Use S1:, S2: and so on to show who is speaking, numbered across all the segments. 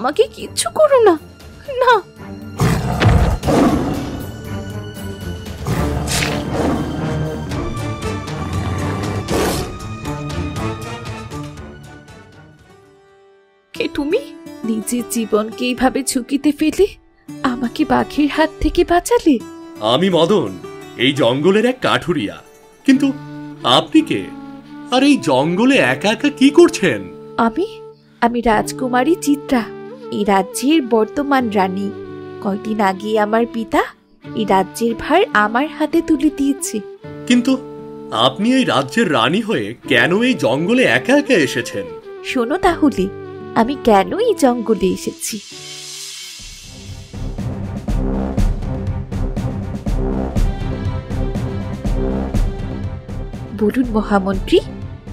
S1: আমাকে কিচ্ছু করো না, না। কে তুমি? নিজের জীবনকে এইভাবে ঝুঁকিতে ফেলে আমাকে বাঘের হাত থেকে বাঁচালে?
S2: আমি মদন, এই জঙ্গলের এক কাঠুরিয়া। কিন্তু আপনি কে? আর এই জঙ্গলে একা একা কি করছেন?
S1: আমি রাজকুমারী চিত্রা, এই রাজ্যের বর্তমান রানী। কয়দিন আগে আমার পিতা এই রাজ্যের ভার আমার হাতে তুলে দিয়েছে।
S2: কিন্তু আপনি এই রাজ্যের রানী হয়ে কেন এই জঙ্গলে একা একা এসেছেন?
S1: শোনো তাহলে, আমি কেন এই জঙ্গলে এসেছি। বলুন মহামন্ত্রী,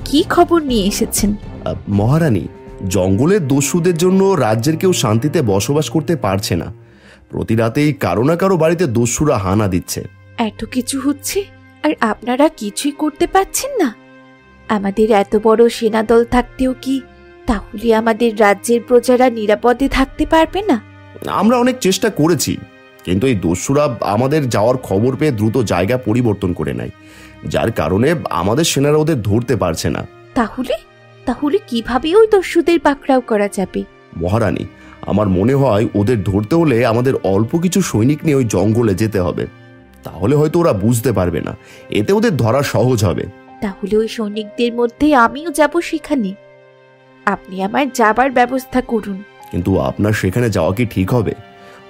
S1: কি খবর নিয়ে এসেছেন?
S3: মহারানী, জঙ্গলের দস্যুদের জন্য রাজ্যের কেউ শান্তিতে বসবাস করতে পারছে না। প্রতি রাতেই কারো না কারো বাড়িতে দস্যুরা হানা দিচ্ছে।
S1: এত কিছু হচ্ছে আর আপনারা কিছুই করতে পারছেন না? আমাদের এত বড় সেনাদল থাকতেও কি তাহলে আমাদের রাজ্যের প্রজারা নিরাপদে থাকতে পারবে না?
S3: আমরা অনেক চেষ্টা করেছি, কিন্তু এই দস্যুরা আমাদের যাওয়ার খবর পেয়ে দ্রুত জায়গা পরিবর্তন করে নেয়, যার কারণে আমাদের সেনারা ওদের ধরতে পারছে না।
S1: তাহলে কিভাবে ওই দস্যুদের পাকড়াও করা যাবে?
S3: মহারানী, আমার মনে হয় ওদের ধরতে হলে আমাদের অল্প কিছু সৈনিক নিয়ে ওই জঙ্গলে যেতে হবে। তাহলে হয়তো ওরা বুঝতে পারবে না, এতে ওদের ধরা সহজ হবে।
S1: তাহলে ওই সৈনিকদের মধ্যে আমিও যাব সেখানে। আপনি আমার যাবার ব্যবস্থা করুন।
S3: কিন্তু আপনার সেখানে যাওয়া কি ঠিক হবে?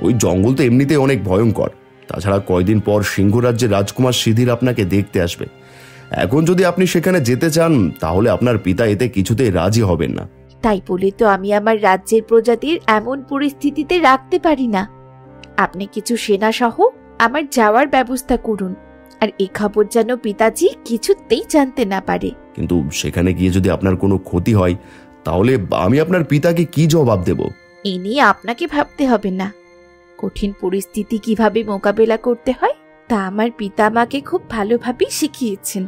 S3: ওই জঙ্গল তো এমনিতেই অনেক ভয়ঙ্কর। তাছাড়া কয়দিন পর সিংহরাজ্যের রাজকুমার সিধির আপনাকে দেখতে আসবে। এখন যদি আপনি সেখানে যেতে চান, তাহলে আপনার পিতা এতে কিছুতেই রাজি হবেন না।
S1: তাই বলে তো আমি আমার রাজ্যের প্রজাদের এমন পরিস্থিতিতে রাখতে পারি না। আপনি কিছু সেনা সহ আমার যাওয়ার ব্যবস্থা করুন, আর এই খবর যেন পিতাজি কিছুতেই জানতে না পারে।
S3: কিন্তু সেখানে গিয়ে যদি আপনার কোনো ক্ষতি হয়, তাহলে আমি আপনার পিতাকে কি জবাব দেব?
S1: এ নিয়ে আপনাকে ভাবতে হবে না। কঠিন পরিস্থিতি কিভাবে মোকাবেলা করতে হয় তা আমার পিতা আমাকে খুব ভালোভাবে শিখিয়েছেন।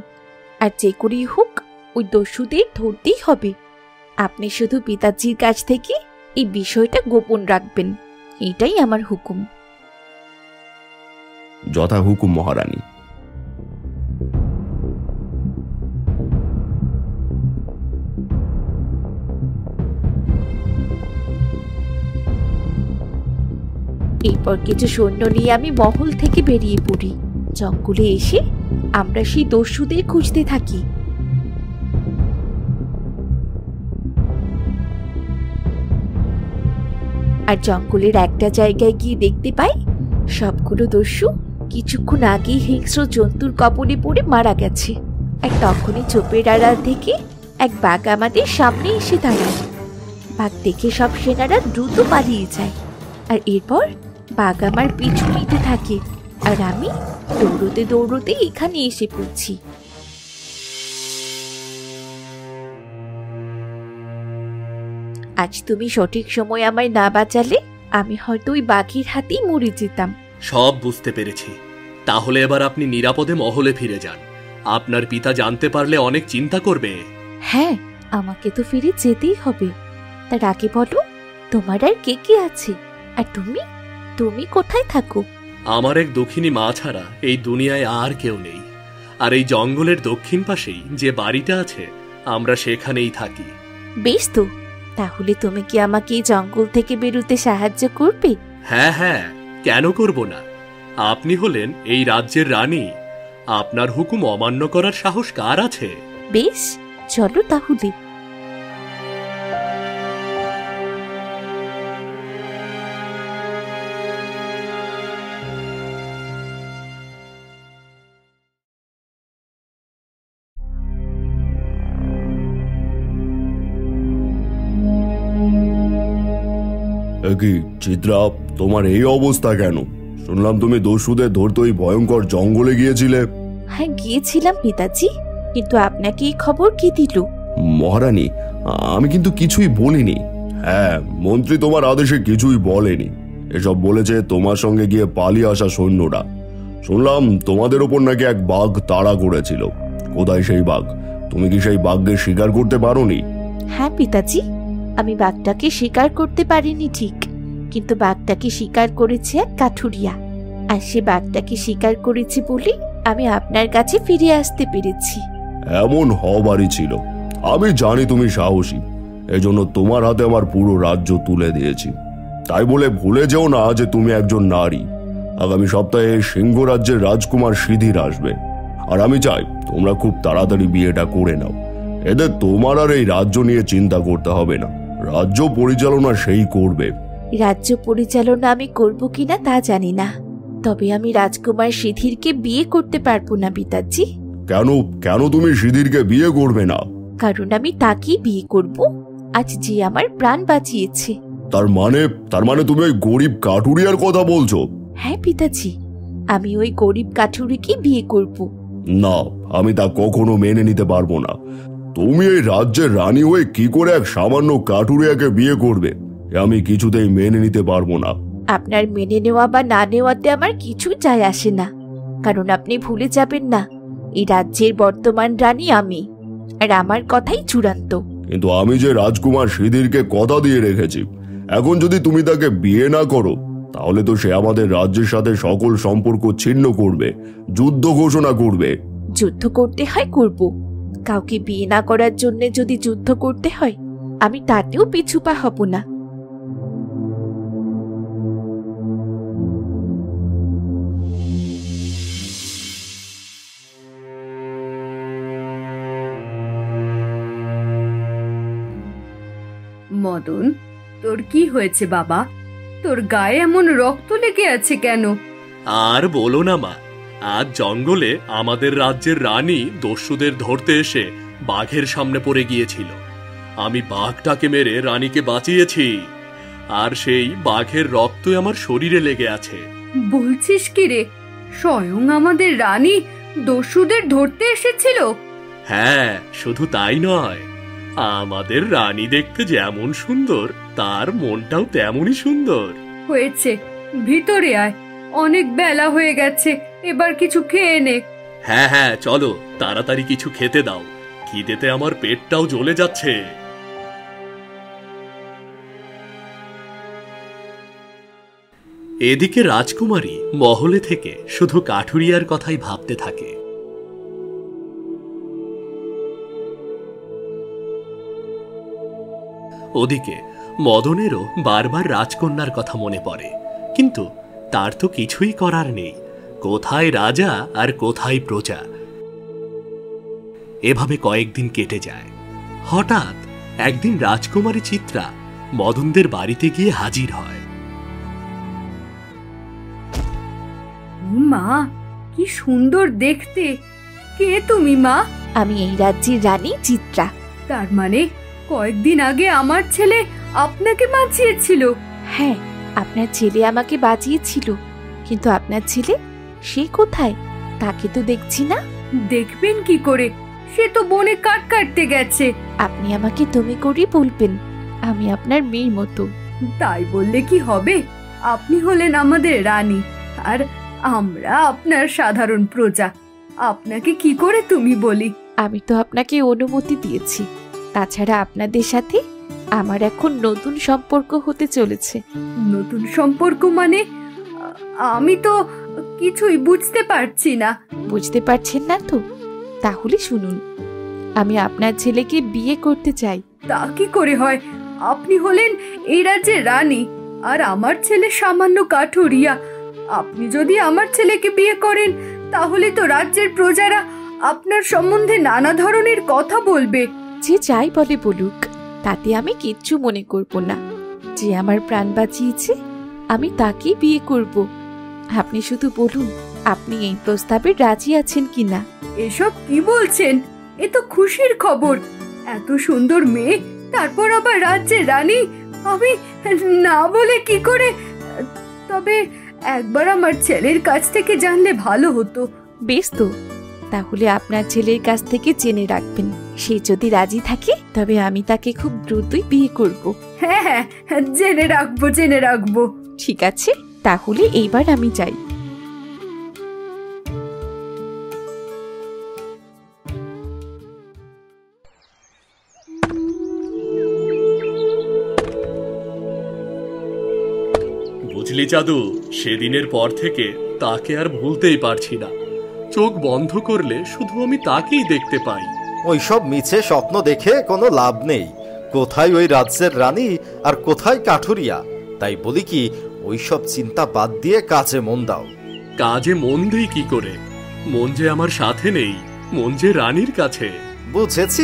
S1: আর যে করেই হোক ওই দস্যুদের ধরতেই হবে। আপনি শুধু পিতাজির কাছ থেকে এই বিষয়টা গোপন রাখবেন, এটাই আমার হুকুম।
S3: যথা হুকুম মহারানী।
S1: এরপর কিছু সৈন্য নিয়ে আমি মহল থেকে বেরিয়ে পড়ি। জঙ্গলে এসে আমরা সেই দস্যুদের খুঁজতে থাকি। আর জঙ্গলের একটা জায়গায় গিয়ে দেখতে পাই সবগুলো দস্যু কিছুক্ষণ আগেই হিংস্র জন্তুর কবলে পড়ে মারা গেছে। আর তখনই চোপের আড়াল থেকে এক বাঘ আমাদের সামনে এসে দাঁড়ায়। বাঘ দেখে সব সেনারা দ্রুত পালিয়ে যায়। আর এরপর বাঘ আমার পিছু নিতে থাকে, আর আমি দৌড়তে দৌড়তে এখানে এসে পড়ছি। আজ তুমি সঠিক সময় আমায় না বাঁচালে আমি হয়তো ওই বাঘের হাতেই মরে যেতাম।
S2: সব বুঝতে পেরেছি। তাহলে এবার আপনি নিরাপদে মহলে ফিরে যান। আপনার পিতা জানতে পারলে অনেক চিন্তা করবে।
S1: হ্যাঁ, আমাকে তো ফিরে যেতেই হবে। তার আগে বলো, তোমার আর কে কে আছে? আর তুমি কোথায় থাকো?
S2: আমার এক দক্ষিণী মা ছাড়া এই দুনিয়ায় আর কেউ নেই। আর এই জঙ্গলের দক্ষিণ পাশেই যে বাড়িটা আছে, আমরা সেখানেই থাকি।
S1: বেশ তো, তাহলে তুমি কি আমাকে এই জঙ্গল থেকে বেরোতে সাহায্য করবে?
S2: হ্যাঁ হ্যাঁ, কেন করব না। আপনি হলেন এই রাজ্যের রানী। আপনার হুকুম অমান্য করার সাহস কার আছে?
S1: বেশ, চলো তাহলে।
S3: কি চিত্রা, তোমার এই অবস্থা কেন? শুনলাম তুমি দস্যুদের ধরতে ওই ভয়ঙ্কর জঙ্গলে গিয়েছিলে।
S1: হ্যাঁ, গিয়েছিলাম পিতাজি, কিন্তু আপনাকে এই খবর কে দিল?
S3: মহারানী, আমি কিন্তু কিছুই বলিনি। হ্যাঁ, মন্ত্রী তোমার আদেশে কিছুই বলেনি। এসব বলেছে তোমার সঙ্গে গিয়ে পালিয়ে আসা সৈন্যরা। শুনলাম তোমাদের ওপর নাকি এক বাঘ তাড়া করেছিল। কোথায় সেই বাঘ? তুমি কি সেই বাঘকে শিকার করতে পারোনি?
S1: হ্যাঁ পিতাজি, আমি বাঘটাকে শিকার করতে পারিনি ঠিক, কিন্তু বাঘটাকে শিকার করেছে এক কাঠুরিয়া। আর সে বাঘটাকে শিকার করেছে বলে আমি আপনার কাছে ফিরে আসতে পেরেছি।
S3: এমন হবারই ছিল। আমি জানি তুমি সাহসী, এজন্য তোমার হাতে আমার পুরো রাজ্য তুলে দিয়েছি। তাই বলে ভুলে যেও না যে তুমি একজন নারী। আগামী সপ্তাহে সিংহ রাজ্যের রাজকুমার সিধির আসবে, আর আমি চাই তোমরা খুব তাড়াতাড়ি বিয়েটা করে নাও। এতে তোমার আর এই রাজ্য নিয়ে চিন্তা করতে হবে না, রাজ্য পরিচালনা সেই করবে।
S1: রাজ্য পরিচালনা আমি করব কিনা তা জানি না, তবে আমি রাজকুমার সিধিরকে বিয়ে করতে পারবো না পিতাজি।
S3: কেন কেন তুমি সিধিরকে বিয়ে করবে না?
S1: কারণ আমি তাকেই বিয়ে করব আজ যে আমার প্রাণ বাঁচিয়েছে।
S3: তার মানে তুমি ওই গরিব কাঠুরিয়ার কথা বলছো?
S1: হ্যাঁ পিতাজি, আমি ওই গরিব কাঠুরিকে বিয়ে করব।
S3: না, আমি তা কখনো মেনে নিতে পারবো না। তুমি এই রাজ্যের রানী হয়ে কি করে এক সামান্য কাঠুরিয়াকে বিয়ে করবে? আমি কিছুতেই মেনে নিতে পারবো না।
S1: আপনার মেনে নেওয়া বা না নেওয়াতে আমার কিছু যায় আসে না, কারণ আপনি ভুলে যাবেন না এই রাজ্যের বর্তমান রানী আমি, আর আমার কথাই চূড়ান্ত।
S3: কিন্তু আমি যে রাজকুমার সিধিরকে কথা দিয়ে রেখেছি, এখন যদি তুমি তাকে বিয়ে না করো তাহলে তো সে আমাদের রাজ্যের সাথে সকল সম্পর্ক ছিন্ন করবে, যুদ্ধ ঘোষণা করবে।
S1: যুদ্ধ করতে হয় করব, কাউকে বিয়ে না করার জন্য যদি যুদ্ধ করতে হয় আমি তাতেও পিছুপা হব না।
S4: মদন, তোর কি হয়েছে বাবা? তোর গায়ে এমন রক্ত লেগে আছে কেন?
S2: আর বলো না মা, আজ জঙ্গলে আমাদের রাজ্যের রানী দস্যুদের ধরতে এসে বাঘের সামনে পড়ে গিয়েছিল। আমি বাঘটাকে মেরে রানীকে বাঁচিয়েছি, আর সেই বাঘের রক্ত আমার শরীরে লেগে আছে।
S4: বলছিস কি রে? স্বয়ং আমাদের রানী দস্যুদের ধরতে এসেছিল?
S2: হ্যাঁ, শুধু তাই নয়, আমাদের রানী দেখতে যেমন সুন্দর তার মনটাও তেমনই সুন্দর।
S4: হয়েছে, ভিতরে আয়, অনেক বেলা হয়ে গেছে, এবার কিছু খেয়ে নে।
S2: হ্যাঁ হ্যাঁ, চলো তাড়াতাড়ি কিছু খেতে দাও, খিদেতে আমার পেটটাও জ্বলে যাচ্ছে। এদিকে রাজকুমারী মহলে থেকে শুধু কাঠুরিয়ার কথাই ভাবতে থাকে। ওদিকে মদনেরও বারবার রাজকন্যার কথা মনে পড়ে, কিন্তু তার তো কিছুই করার নেই। কোথায় রাজা আর কোথায় প্রজা। এভাবে কয়েকদিন কেটে যায়। হঠাৎ একদিন রাজকুমারী চিত্রা মদনদের বাড়িতে গিয়ে হাজির হয়।
S4: মা, কি সুন্দর দেখতে! কে তুমি মা?
S1: আমি এই রাজ্যের রানী চিত্রা।
S4: তার মানে কয়েকদিন আগে আমার ছেলে আপনাকে বাঁচিয়েছিল?
S1: হ্যাঁ, আপনার ছেলে আমাকে বাঁচিয়েছিল, কিন্তু আপনার ছেলে সে কোথায়? তাকে তো দেখছি না।
S4: দেখবেন কি করে? সে তো বনে কাঠ কাটতে গেছে।
S1: আপনি আমাকে তুমি করে বলবেন, আমি আপনার মেয়ের মতো।
S4: তাই বললে কি হবে? আপনি হলেন আমাদের রানী, আর আমরা আপনার সাধারণ প্রজা। আপনাকে কি করে তুমি বলি?
S1: আমি তো আপনাকে অনুমতি দিয়েছি। তাছাড়া আপনাদের সাথে আমার এখন নতুন সম্পর্ক হতে চলেছে।
S4: নতুন সম্পর্ক মানে? আমি তো কিছুই বুঝতে পারছি না।
S1: বুঝতে পারছেন না তো? তাহলে শুনুন, আমি আপনার ছেলেকে বিয়ে করতে চাই।
S4: তা কি করে হয়? আপনি হলেন এই রাজ্যের রানী, আর আমার ছেলে সামান্য কাঠুরিয়া। আপনি যদি আমার ছেলেকে বিয়ে করেন তাহলে তো রাজ্যের প্রজারা আপনার সম্বন্ধে নানা ধরনের কথা বলবে।
S1: যে যাই বলে বলুক, তাতে আমি কিচ্ছু মনে করব না। যে আমার প্রাণ বাঁচিয়েছে আমি তাকেই বিয়ে করব। আপনি শুধু বলুন, আপনি এই প্রস্তাবে রাজি আছেন কিনা?
S4: এসব কি বলছেন? এ তো খুশির খবর। এত সুন্দর মেয়ে, তারপর আবার রাজ্যের রানী। আমি না বলে কি করে? তবে একবার আমার ছেলের কাছ থেকে জানলে ভালো হতো।
S1: বেশ তো, তাহলে আপনার ছেলের কাছ থেকে জেনে রাখবেন। সে যদি রাজি থাকে তবে আমি তাকে খুব দ্রুতই বিয়ে করব।
S4: হ্যাঁ হ্যাঁ, জেনে রাখবো, জেনে রাখবো।
S1: ঠিক আছে, তাহলে এইবার আমি যাই।
S2: বুঝলি জাদু, সেদিনের পর থেকে তাকে আর ভুলতেই পারছি না। চোখ বন্ধ করলে শুধু আমি তাকেই দেখতে পাই।
S5: ওইসব মিছে স্বপ্ন দেখে কোনো লাভ নেই। কোথায় ওই রাজ্যের রানী আর কোথায় কাঠুরিয়া? তাই বলি কি, ওইসব চিন্তা বাদ দিয়ে কাজে মন দাও।
S2: কাজে মন দেই কি করে? মন যে আমার সাথে নেই, মন যে রানীর কাছে।
S5: বুঝেছি,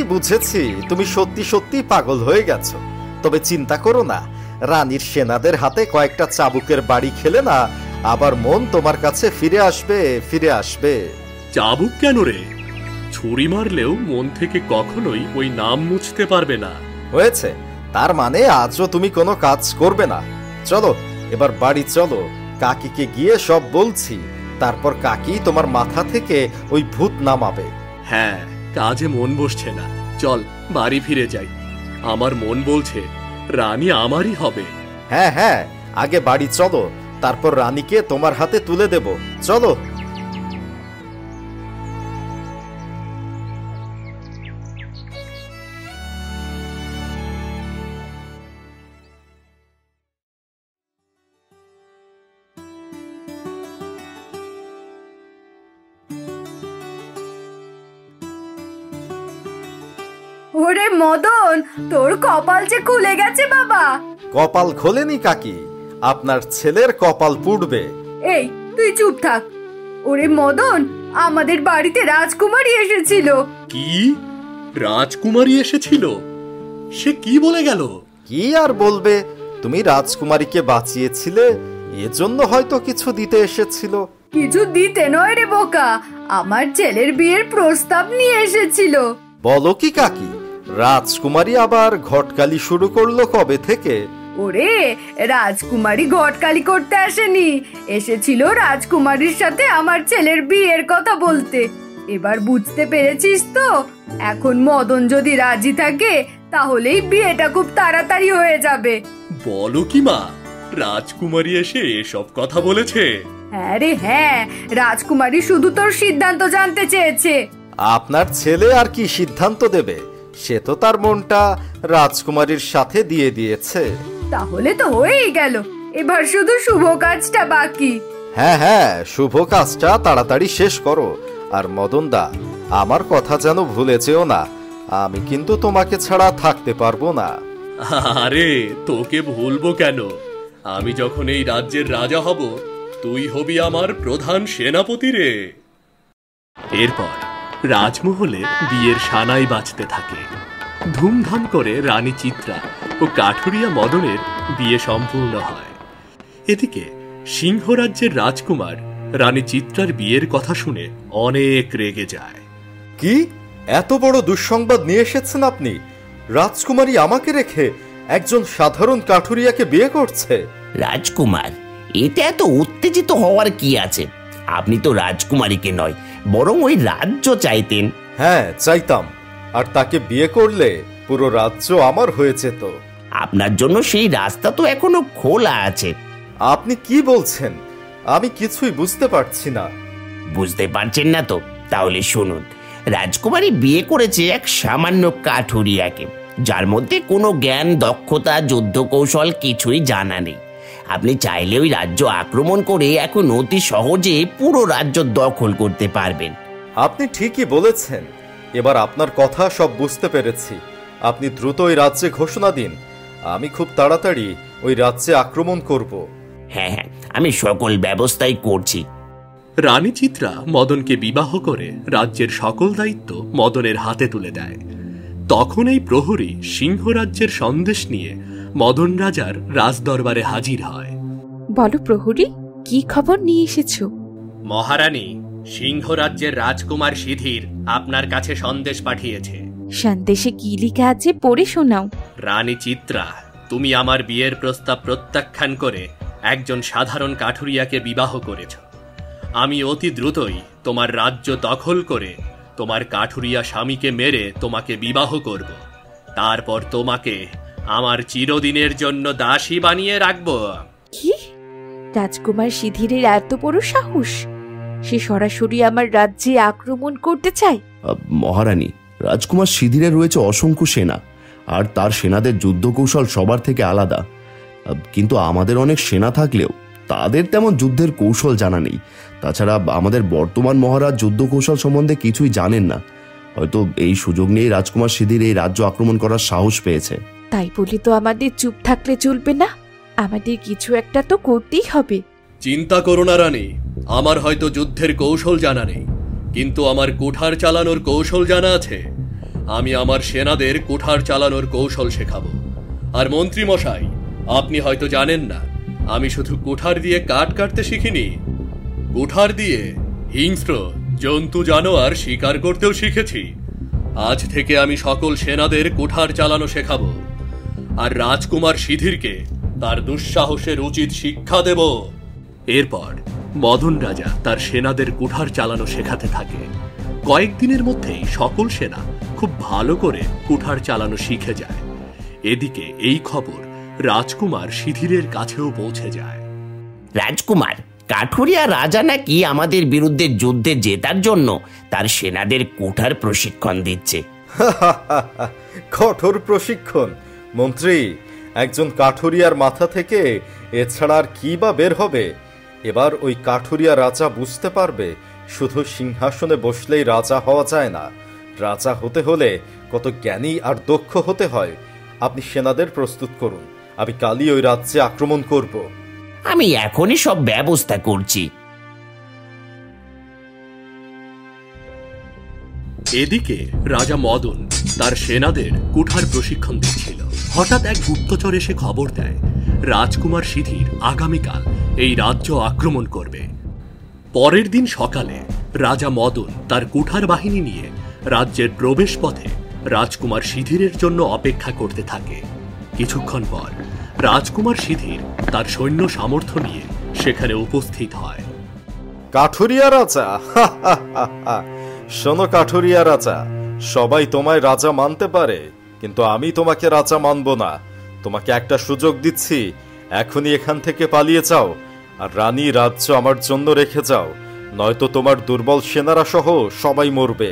S5: তুমি সত্যি সত্যি পাগল হয়ে গেছো। তবে চিন্তা করো না, রানীর সেনাদের হাতে কয়েকটা চাবুকের বাড়ি খেলে না আবার মন তোমার কাছে ফিরে আসবে।
S2: চাবুক কেন রে? ছুরি মারলেও মন থেকে কখনোই ওই নাম মুছতে পারবে না।
S5: হয়েছে, তার মানে আজও তুমি কোনো কাজ করবে না। চলো এবার বাড়ি চলো, কাকিকে গিয়ে সব বলছি, তারপর কাকি তোমার মাথা থেকে ওই ভূত নামাবে।
S2: হ্যাঁ, কাজে মন বসছে না, চল বাড়ি ফিরে যাই। আমার মন বলছে রানী আমারই হবে।
S5: হ্যাঁ, আগে বাড়ি চলো, তারপর রানীকে তোমার হাতে তুলে দেব। চলো।
S4: ওরে মদন, তোর কপাল যে খুলে গেছে বাবা।
S5: কপাল খোলেনি কাকি, আপনার ছেলের কপাল পুড়বে।
S4: এই তুই চুপ থাক। ওরে মদন, আমাদের বাড়িতে রাজকুমারী এসেছিল।
S2: কি? রাজকুমারী এসেছিল? সে কি বলে গেল?
S5: কি আর বলবে, তুমি রাজকুমারীকে বাঁচিয়েছিলে, এজন্য হয়তো কিছু দিতে এসেছিল।
S4: কিছু দিতে নয় রে বোকা, আমার ছেলের বিয়ের প্রস্তাব নিয়ে এসেছিল।
S5: বলো কি কাকি, রাজকুমারী আবার ঘটকালি শুরু করলো কবে থেকে?
S4: ওরে, রাজকুমারী ঘটকালি করতে আসেনি, এসেছিল রাজকুমারীর সাথে আমার ছেলের বিয়ের কথা বলতে। এবার বুঝতে পেরেছিস তো? এখন মদন যদি রাজি থাকে তাহলেই বিয়েটা খুব তাড়াতাড়ি হয়ে যাবে।
S2: বলো কি মা, রাজকুমারী এসে এসব কথা বলেছে?
S4: হ্যাঁ রে হ্যাঁ, রাজকুমারী শুধু তোর সিদ্ধান্ত জানতে চেয়েছে।
S5: আপনার ছেলে আর কি সিদ্ধান্ত দেবে? সে তো তার মনটা রাজকুমারীর সাথে দিয়ে দিয়েছে।
S4: তাহলে তো হয়েই গেল, এবার শুধু শুভ কাজটা বাকি।
S5: হ্যাঁ, শুভ কাজটা তাড়াতাড়ি শেষ করো। আর মদনদা, আমার কথা যেন ভুলে যেও না, আমি কিন্তু তোমাকে ছাড়া থাকতে পারবো না।
S2: আরে তোকে ভুলবো কেন? আমি যখন এই রাজ্যের রাজা হব, তুই হবি আমার প্রধান সেনাপতি রে। এরপর রাজমহলে বিয়ের সানাই বাজতে থাকে। ধুমধাম করে রানী চিত্রা ও কাঠুরিয়া মদনের বিয়ে সম্পূর্ণ হয়। এদিকে সিংহরাজ্যের রাজকুমার রানী চিত্রার বিয়ের কথা শুনে অনেক রেগে যায়।
S5: কি এত বড় দুঃসংবাদ নিয়ে এসেছেন আপনি? রাজকুমারী আমাকে রেখে একজন সাধারণ কাঠুরিয়াকে বিয়ে করছে?
S6: রাজকুমার, এটা এত উত্তেজিত হওয়ার কি আছে? আপনি তো রাজকুমারীকে নয়, বরং ওই রাজ্য চাইতেন।
S5: হ্যাঁ, চাইতাম। আর তাকে বিয়ে করলে পুরো রাজ্য আমার হয়েছে। তো
S6: আপনার জন্য সেই রাস্তা তো এখনো খোলা আছে।
S5: আপনি কি বলছেন? আমি কিছুই বুঝতে পারছি না।
S6: বুঝতে পারছেন না তো? তাহলে শুনুন, রাজকুমারী বিয়ে করেছে এক সামান্য কাঠুরিয়াকে, যার মধ্যে কোনো জ্ঞান, দক্ষতা, যুদ্ধ কৌশল কিছুই জানা নেই। আপনি চাইলে ওই রাজ্য আক্রমণ করে এখন অতি সহজে পুরো রাজ্য দখল করতে পারবেন।
S5: আপনি ঠিকই বলেছেন। এবার আপনার কথা সব বুঝতে পেরেছি। আপনি দ্রুত ওই রাজ্যে ঘোষণা দিন, আমি খুব তাড়াতাড়ি ওই রাজ্যে আক্রমণ করব।
S6: হ্যাঁ, আমি সকল ব্যবস্থাই করছি।
S2: রানী চিত্রা মদনকে বিবাহ করে রাজ্যের সকল দায়িত্ব মদনের হাতে তুলে দেয়। তখন এই প্রহরী সিংহরাজ্যের সন্দেশ নিয়ে মদন রাজার রাজদরবারে হাজির হয়।
S1: বলো প্রহরী, কি খবর নিয়ে এসেছো?
S2: মহারানী, সিংহরাজ্যের রাজকুমার সিধির আপনার কাছে সন্দেশ পাঠিয়েছে।
S1: সন্দেশে কি লিখা আছে পড়ে শোনাও।
S2: রানী চিত্রা, তুমি আমার বিয়ের প্রস্তাব প্রত্যাখ্যান করে একজন সাধারণ কাঠুরিয়াকে বিবাহ করেছ। আমি অতি দ্রুতই তোমার রাজ্য দখল করে তোমার কাঠুরিয়া স্বামীকে মেরে তোমাকে বিবাহ করব। তারপর তোমাকে আমার চিরদিনের জন্য দাসী বানিয়ে রাখব।
S1: কি? রাজকুমার সিধিরের এত বড় সাহস? সে সরাসরি আমার রাজ্যে আক্রমণ করতে চায়?
S3: মহারানী, রাজকুমার সিধিরের রয়েছে অসংখ্য সেনা, আর তার সেনাদের যুদ্ধ কৌশল সবার থেকে আলাদা। কিন্তু আমাদের অনেক সেনা থাকলেও তাদের তেমন যুদ্ধের কৌশল জানা নেই। তাছাড়া আমাদের বর্তমান মহারাজ যুদ্ধ কৌশল সম্বন্ধে কিছুই জানেন না। হয়তো এই সুযোগ নিয়ে রাজকুমার সিধির এই রাজ্য আক্রমণ করার সাহস পেয়েছে।
S1: তাই বলে তো আমাদের চুপ থাকলে চলবে না, আমাদের কিছু একটা তো করতেই হবে।
S2: চিন্তা করো না রানী, আমার হয়তো যুদ্ধের কৌশল জানা নেই, কিন্তু আমার কুঠার চালানোর কৌশল জানা আছে। আমি আমার সেনাদের কুঠার চালানোর কৌশল শেখাবো। আর মন্ত্রী মশাই, আপনি হয়তো জানেন না, আমি শুধু কুঠার দিয়ে কাঠ কাটতে শিখিনি, কুঠার দিয়ে হিংস্র জন্তু জানোয়ার শিকার করতেও শিখেছি। আজ থেকে আমি সকল সেনাদের কুঠার চালানো শেখাবো, আর রাজকুমার সিধিরকে তার দুঃসাহসের উচিত শিক্ষা দেব। এরপর মদন রাজা তার সেনাদের কুঠার চালানো শেখাতে থাকে। কয়েকদিনের মধ্যেই সকল সেনা খুব ভালো করে কুঠার চালানো শিখে যায়। এদিকে এই খবর রাজকুমার সিধিরের কাছেও পৌঁছে যায়।
S6: রাজকুমার, কাঠুরিয়া রাজা নাকি আমাদের বিরুদ্ধে যুদ্ধে জেতার জন্য তার সেনাদের কুঠার প্রশিক্ষণ দিচ্ছে।
S5: কঠোর প্রশিক্ষণ? মন্ত্রী, একজন কাঠুরিয়ার মাথা থেকে এছাড়া আর কি বা বের হবে? এবার ওই কাঠুরিয়া রাজা বুঝতে পারবে শুধু সিংহাসনে বসলেই রাজা হওয়া যায় না, রাজা হতে হলে কত জ্ঞানী আর দক্ষ হতে হয়। আপনি সেনাদের প্রস্তুত করুন, আমি কালই ওই রাজ্যে আক্রমণ করব।
S6: আমি এখনই সব ব্যবস্থা করছি।
S2: এদিকে রাজা মদন তার সেনাদের কুঠার প্রশিক্ষণ দিচ্ছিল। হঠাৎ এক গুপ্তচর এসে খবর দেয় রাজকুমার সিধির আগামীকাল এই রাজ্য আক্রমণ করবে। পরের দিন সকালে রাজা মদন তার কুঠার বাহিনী নিয়ে রাজ্যের প্রবেশ পথে রাজকুমার সিধিরের জন্য অপেক্ষা করতে থাকে। কিছুক্ষণ পর রাজকুমার সিধির তার সৈন্য সামর্থ্য নিয়ে সেখানে উপস্থিত হয়।
S5: কাঠুরিয়া রাজা, শোনো কাঠুরিয়া রাজা, সবাই তোমায় রাজা মানতে পারে, কিন্তু আমি তোমাকে রাজা মানব না। তোমাকে একটা সুযোগ দিচ্ছি, এখনই এখান থেকে পালিয়ে যাও আর রানী রাজ্য আমার জন্য রেখে যাও, নয়তো তোমার দুর্বল সেনারা সহ সবাই মরবে।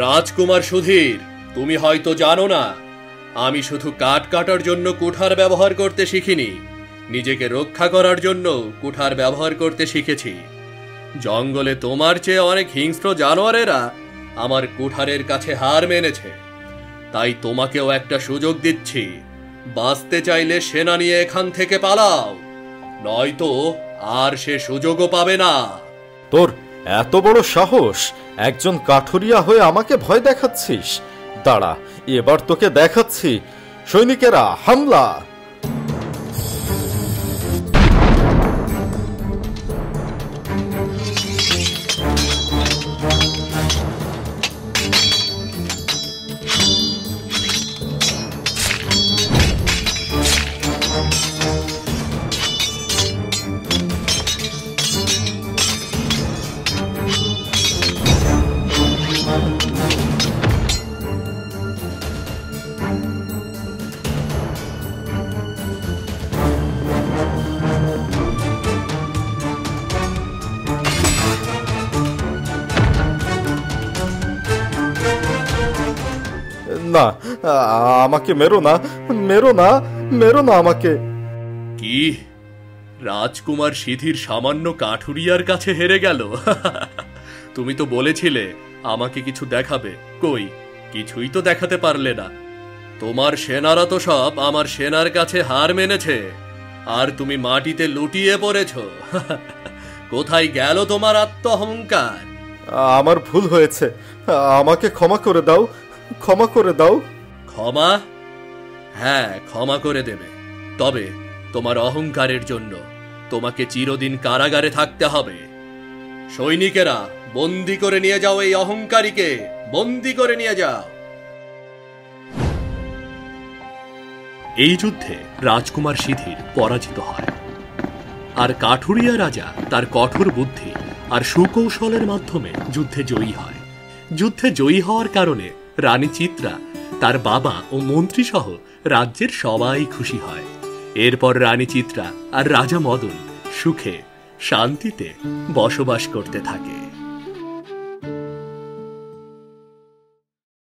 S2: রাজকুমার সুধীর, তুমি হয়তো জানো না, আমি শুধু কাঠ কাটার জন্য কুঠার ব্যবহার করতে শিখিনি, নিজেকে রক্ষা করার জন্য কুঠার ব্যবহার করতে শিখেছি। জঙ্গলে তোমার চেয়ে অনেক হিংস্র জানোয়ারেরা আমার কুঠারের কাছে হার মেনেছে, তাই তোমাকেও একটা সুযোগ দিচ্ছি। বাঁচতে চাইলে সেনা নিয়ে এখান থেকে পালাও, নয়তো আর সে সুযোগও পাবে না।
S5: তোর এত বড় সাহস, একজন কাঠুরিয়া হয়ে আমাকে ভয় দেখাচ্ছিস? দাঁড়া, এবার তোকে দেখাচ্ছি। সৈনিকেরা, হামলা! না, আমাকে মেরো না, মেরো না, মেরো না আমাকে।
S2: কি, রাজকুমার সিধির সামান্য কাঠুরিয়ার কাছে হেরে গেল? তুমি তো বলেছিলে আমাকে কিছু দেখাবে, কই কিছুই তো দেখাতে পারলে না। তোমার সেনারা তো সব আমার সেনার কাছে হার মেনেছে, আর তুমি মাটিতে লুটিয়ে পড়েছ। কোথায় গেল তোমার আত্মঅহংকার?
S5: আমার ভুল হয়েছে, আমাকে ক্ষমা করে দাও, ক্ষমা করে দাও।
S2: ক্ষমা? হ্যাঁ, ক্ষমা করে দেবে, তবে তোমার অহংকারের জন্য তোমাকে চিরদিন কারাগারে থাকতে হবে। সৈনিকেরা, বন্দি করে নিয়ে যাও এই অহংকারীকে, বন্দি করে নিয়ে যাও। এই যুদ্ধে রাজকুমার সিধির পরাজিত হয়, আর কাঠুরিয়া রাজা তার কঠোর বুদ্ধি আর সুকৌশলের মাধ্যমে যুদ্ধে জয়ী হয়। যুদ্ধে জয়ী হওয়ার কারণে রানী চিত্রা, তার বাবা ও মন্ত্রী সহ রাজ্যের সবাই খুশি হয়। এরপর রানী চিত্রা আর রাজা মদন সুখে শান্তিতে বসবাস করতে থাকে।